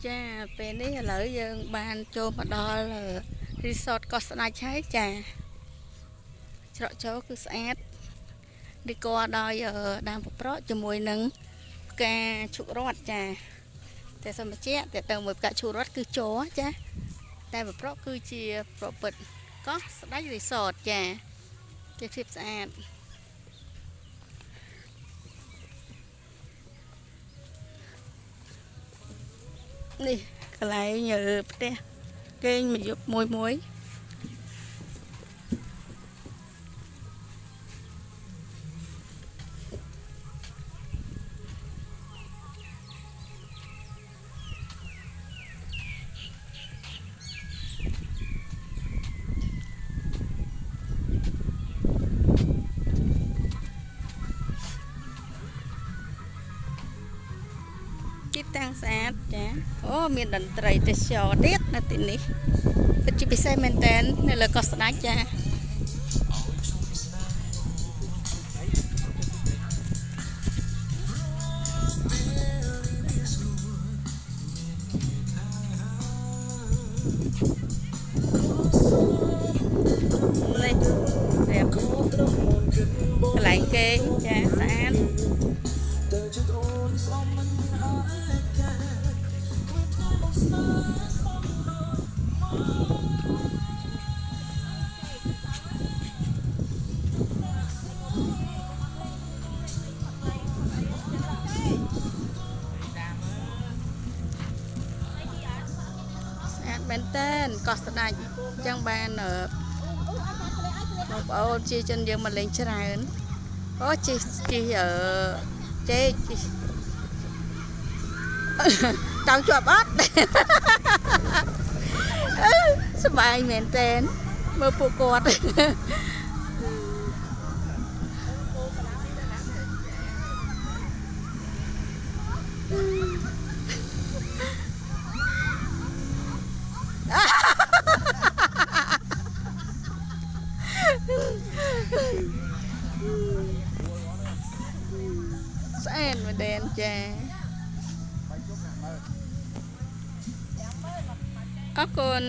ចាពេលនេះឥឡូវយើងបានចូលមកដល់រីសតកោះស្ដេចហើយចាច្រកចូលគឺស្អាតឌីក័រដោយដើមប្រក់ជាមួយនឹងផ្កាឈូករ័ត្នចាតែសូមបញ្ជាក់តែទៅមួយផ្កាឈូករ័ត្នគឺជ័រចាតែប្រក់គឺជាប្រពន្ធកោះស្ដេចរីសតចាជាភាពស្អាតនេះកន្លែងផ្ទះគេងមួយយប់មួយទីតាំងស្អាតចាអូមានតន្ត្រីទេសចរទៀតនៅទីនេះពិតជាពិសេសមែនតើនៅលើកោះស្ដេចចានេះរៀបកន្លែងគេងចាស្អាតមែនតើកោះស្ដេចអញ្ចឹងបានបងប្អូនជាជនយើងមកលេងច្រើនអូជិះចេកតោងជាប់អត់សប្បាយមែនតើមើលពួកគាត់ស្អាតមែនតើចាអរគុណ